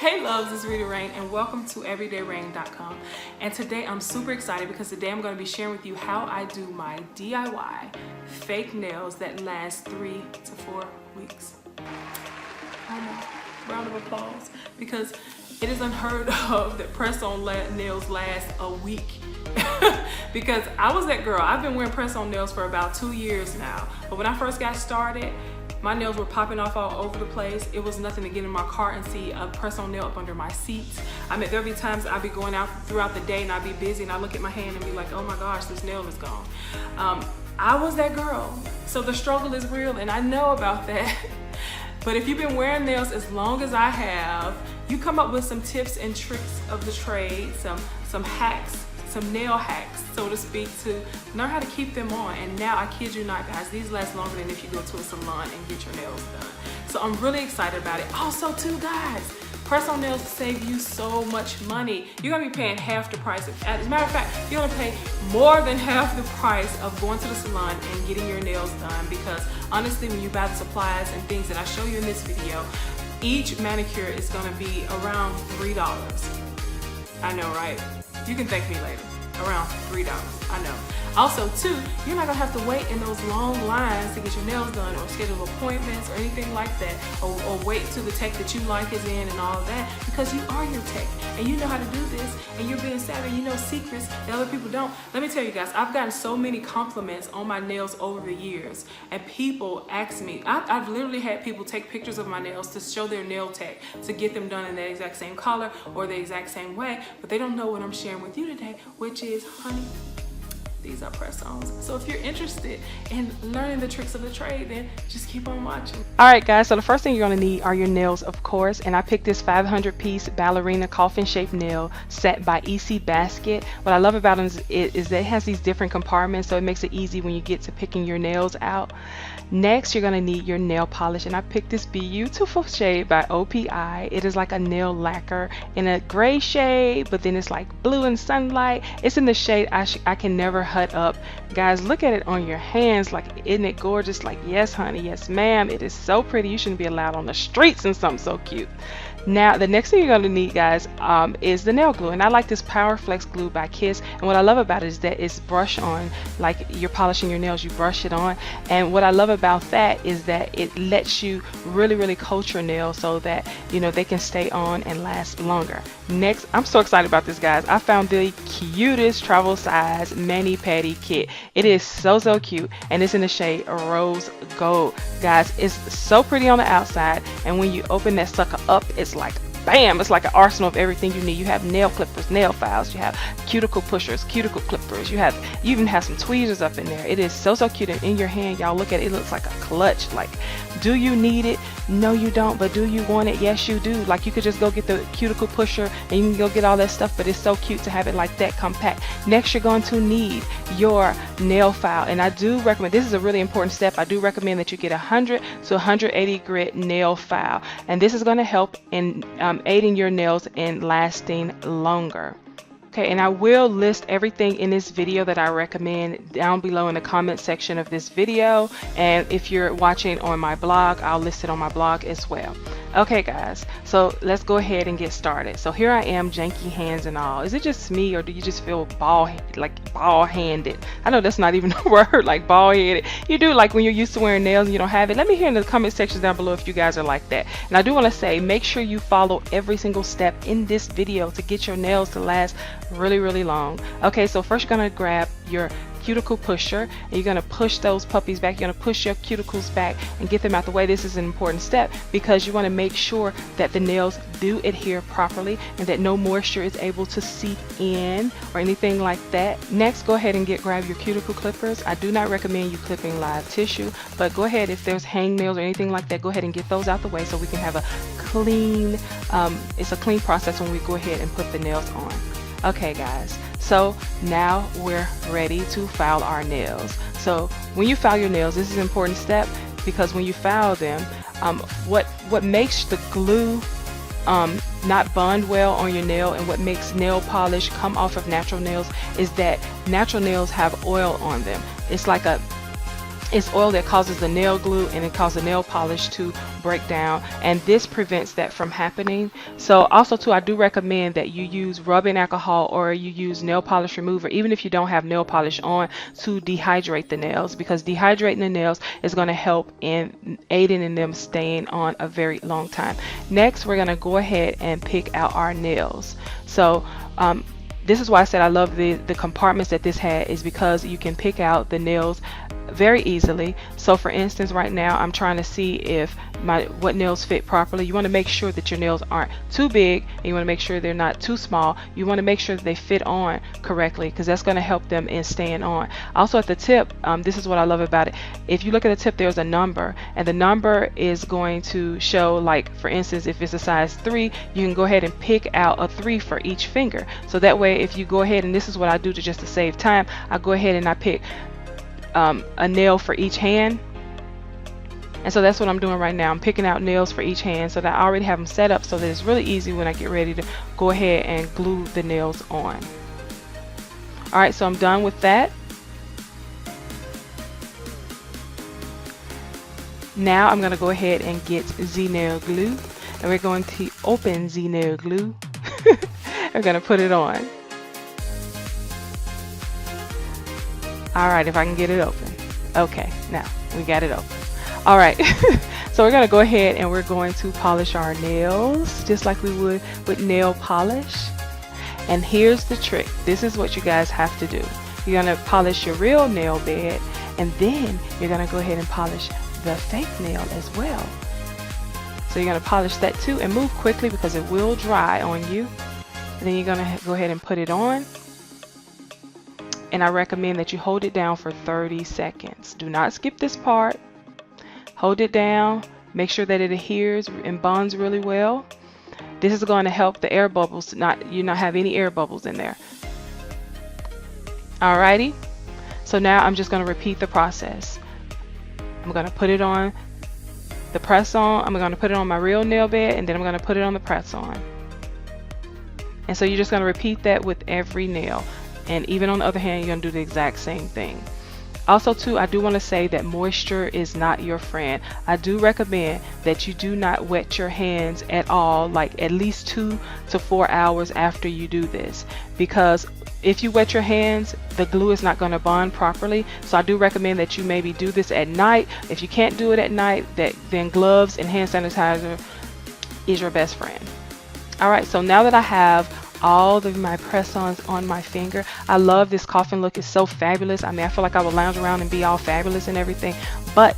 Hey loves, it's Rita Rain and welcome to everydayrain.com. And today I'm super excited because today I'm going to be sharing with you how I do my DIY fake nails that last 3 to 4 weeks. I know, round of applause, because it is unheard of that press-on nails last a week. Because I was that girl. I've been wearing press-on nails for about 2 years now, but when I first got started, my nails were popping off all over the place. It was nothing to get in my car and see a press-on nail up under my seats. I mean, there'll be times I'd be going out throughout the day and I'd be busy and I look at my hand and be like, oh my gosh, this nail is gone. I was that girl. So the struggle is real and I know about that. But if you've been wearing nails as long as I have, you come up with some tips and tricks of the trade, some hacks, some nail hacks, so to speak, to learn how to keep them on. And now, I kid you not, guys, these last longer than if you go to a salon and get your nails done. So I'm really excited about it. Also, too, guys, press-on nails save you so much money. You're gonna be paying half the price. As a matter of fact, you're gonna pay more than half the price of going to the salon and getting your nails done, because honestly, when you buy the supplies and things that I show you in this video, each manicure is gonna be around $3. I know, right? You can thank me later. Around $3, I know. Also, too, you're not gonna have to wait in those long lines to get your nails done or schedule appointments or anything like that, or wait till the tech that you like is in and all of that, because you are your tech and you know how to do this and you're being savvy, you know secrets that other people don't. Let me tell you guys, I've gotten so many compliments on my nails over the years, and people ask me, I've literally had people take pictures of my nails to show their nail tech to get them done in the exact same color or the exact same way, but they don't know what I'm sharing with you today, which is, honey, these are press-ons. So if you're interested in learning the tricks of the trade, then just keep on watching. All right, guys, so the first thing you're gonna need are your nails, of course, and I picked this 500-piece ballerina coffin-shaped nail set by EC Basket. What I love about them is that it has these different compartments, so it makes it easy when you get to picking your nails out. Next, you're gonna need your nail polish, and I picked this beautiful shade by OPI. It is like a nail lacquer in a gray shade, but then it's like blue in sunlight. It's in the shade I can never hut up. Guys, look at it on your hands. Like, isn't it gorgeous? Like, yes, honey, yes, ma'am. It is so pretty. You shouldn't be allowed on the streets in something so cute. Now, the next thing you're going to need, guys, is the nail glue. And I like this Power Flex glue by Kiss. And what I love about it is that it's brush on. Like you're polishing your nails, you brush it on. And what I love about that is that it lets you really coat your nails so that, you know, they can stay on and last longer. Next, I'm so excited about this, guys. I found the cutest travel size mani-pedi kit. It is so cute, and it's in the shade Rose Gold. Guys, it's so pretty on the outside, and when you open that sucker up, it's like bam, it's like an arsenal of everything you need. You have nail clippers, nail files, you have cuticle pushers, cuticle clippers, you even have some tweezers up in there. It is so cute, and in your hand, y'all look at it, it looks like a clutch. Like, do you need it? No, you don't. But do you want it? Yes, you do. Like, you could just go get the cuticle pusher and you can go get all that stuff, but it's so cute to have it like that, compact. Next, you're going to need your nail file, and I do recommend, this is a really important step, I do recommend that you get 100 to 180 grit nail file, and this is going to help in aiding your nails in lasting longer. Okay, and I will list everything in this video that I recommend down below in the comment section of this video, and if you're watching on my blog, I'll list it on my blog as well. Okay, guys, so let's go ahead and get started. So here I am, janky hands and all. Is it just me, or do you just feel ball-handed? I know that's not even a word, like ball-headed. You do, like when you're used to wearing nails and you don't have it. Let me hear in the comment section down below if you guys are like that. And I do want to say, make sure you follow every single step in this video to get your nails to last really long. Okay, so first you're going to grab your cuticle pusher and you're going to push those puppies back. You're going to push your cuticles back and get them out the way. This is an important step because you want to make sure that the nails do adhere properly and that no moisture is able to seep in or anything like that. Next, go ahead and grab your cuticle clippers. I do not recommend you clipping live tissue, but go ahead, if there's hangnails or anything like that, go ahead and get those out the way so we can have a clean, it's a clean process when we go ahead and put the nails on. Okay, guys, so now we're ready to file our nails. So when you file your nails, this is an important step because when you file them, what makes the glue not bond well on your nail and what makes nail polish come off of natural nails is that natural nails have oil on them. It's like It's oil that causes the nail glue and it causes the nail polish to break down, and this prevents that from happening. So also too, I do recommend that you use rubbing alcohol or you use nail polish remover, even if you don't have nail polish on, to dehydrate the nails, because dehydrating the nails is going to help in aiding in them staying on a very long time. Next, we're going to go ahead and pick out our nails. So this is why I said I love the compartments that this had, is because you can pick out the nails very easily. So for instance, right now I'm trying to see if what nails fit properly. You want to make sure that your nails aren't too big, and you want to make sure they're not too small. You want to make sure that they fit on correctly, because that's going to help them in staying on. Also at the tip, this is what I love about it. If you look at the tip, there's a number, and the number is going to show, like for instance, if it's a size 3, you can go ahead and pick out a 3 for each finger. So that way, if you go ahead, and this is what I do just to save time, I go ahead and I pick a nail for each hand. And so that's what I'm doing right now. I'm picking out nails for each hand, so that I already have them set up so that it's really easy when I get ready to go ahead and glue the nails on. Alright, so I'm done with that. Now I'm going to go ahead and get Z-nail glue, and we're going to open Z-nail glue. We're going to put it on. Alright, if I can get it open. Okay, now we got it open. Alright, so we're going to go ahead and we're going to polish our nails just like we would with nail polish. And here's the trick. This is what you guys have to do. You're going to polish your real nail bed, and then you're going to go ahead and polish the fake nail as well. So you're going to polish that too, and move quickly because it will dry on you. And then you're going to go ahead and put it on. And I recommend that you hold it down for 30 seconds. Do not skip this part. Hold it down. Make sure that it adheres and bonds really well. This is going to help the air bubbles you not have any air bubbles in there. Alrighty. So now I'm just going to repeat the process. I'm going to put it on the press on. I'm going to put it on my real nail bed, and then I'm going to put it on the press on. And so you're just going to repeat that with every nail. And even on the other hand, you're going to do the exact same thing. Also too, I do want to say that moisture is not your friend. I do recommend that you do not wet your hands at all, like at least 2 to 4 hours after you do this, because if you wet your hands, the glue is not going to bond properly. So I do recommend that you maybe do this at night. If you can't do it at night, then gloves and hand sanitizer is your best friend. Alright, so now that I have all of my press-ons on my finger, I love this coffin look. It's so fabulous. I mean, I feel like I would lounge around and be all fabulous and everything, but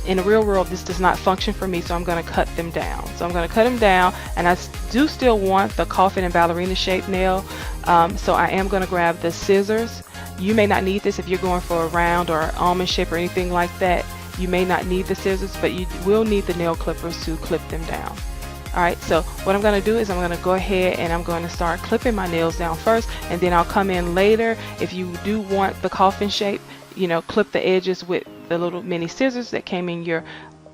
in the real world this does not function for me, so I'm going to cut them down. So I'm going to cut them down, and I do still want the coffin and ballerina shape nail, so I am going to grab the scissors. You may not need this if you're going for a round or almond shape or anything like that. You may not need the scissors, but you will need the nail clippers to clip them down. Alright, so what I'm going to do is I'm going to go ahead and I'm going to start clipping my nails down first, and then I'll come in later. If you do want the coffin shape, you know, clip the edges with the little mini scissors that came in your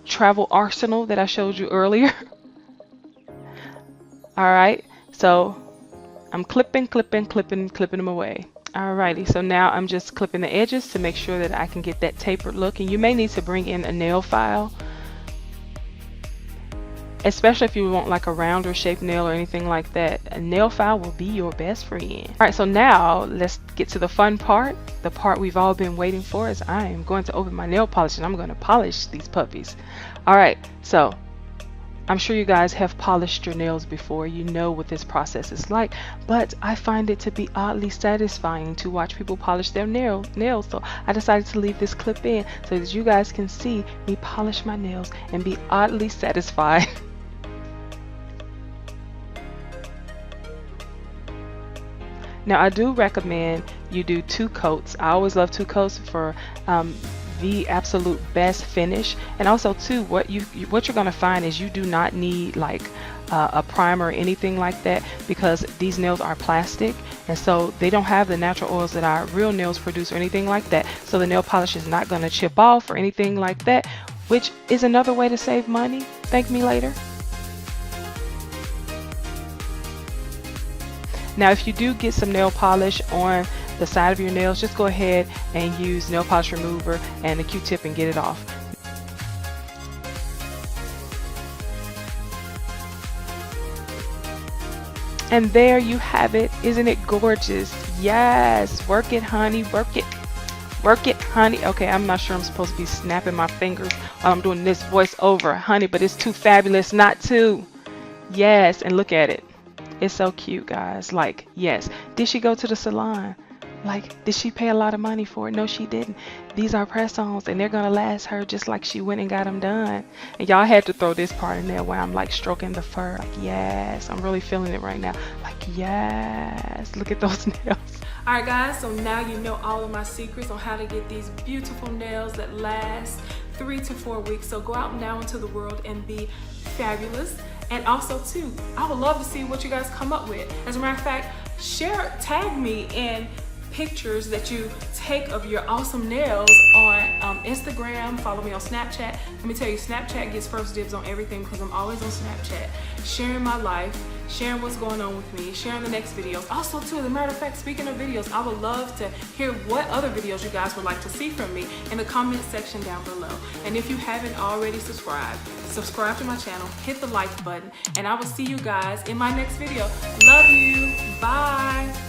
travel arsenal that I showed you earlier. Alright, so I'm clipping them away. Alrighty, so now I'm just clipping the edges to make sure that I can get that tapered look, and you may need to bring in a nail file, especially if you want like a rounder shaped nail or anything like that. A nail file will be your best friend. Alright, so now let's get to the fun part, the part we've all been waiting for, is I am going to open my nail polish and I'm going to polish these puppies. Alright, so I'm sure you guys have polished your nails before. You know what this process is like, but I find it to be oddly satisfying to watch people polish their nails. So I decided to leave this clip in so that you guys can see me polish my nails and be oddly satisfied. Now I do recommend you do 2 coats. I always love 2 coats for the absolute best finish. And also too, what you're going to find is you do not need like a primer or anything like that, because these nails are plastic, and so they don't have the natural oils that our real nails produce or anything like that. So the nail polish is not going to chip off or anything like that, which is another way to save money. Thank me later. Now if you do get some nail polish on the side of your nails, just go ahead and use nail polish remover and a Q-tip and get it off. And there you have it. Isn't it gorgeous? Yes, work it, honey, work it. Work it, honey. Okay, I'm not sure I'm supposed to be snapping my fingers while I'm doing this voiceover, honey, but it's too fabulous not to. Yes, and look at it. It's so cute, guys. Like, yes. Did she go to the salon? Like, did she pay a lot of money for it? No, she didn't. These are press-ons, and they're gonna last her just like she went and got them done. And y'all had to throw this part in there where I'm like stroking the fur. Like, yes, I'm really feeling it right now. Like, yes, look at those nails. All right, guys, so now you know all of my secrets on how to get these beautiful nails that last 3 to 4 weeks. So go out now into the world and be fabulous. And also too, I would love to see what you guys come up with. As a matter of fact, tag me in pictures that you take of your awesome nails on Instagram. Follow me on Snapchat. Let me tell you, Snapchat gets first dibs on everything because I'm always on Snapchat, sharing my life, sharing what's going on with me, sharing the next videos. Also too, as a matter of fact, speaking of videos, I would love to hear what other videos you guys would like to see from me in the comment section down below. And if you haven't already subscribed to my channel, hit the like button, and I will see you guys in my next video. Love you. Bye.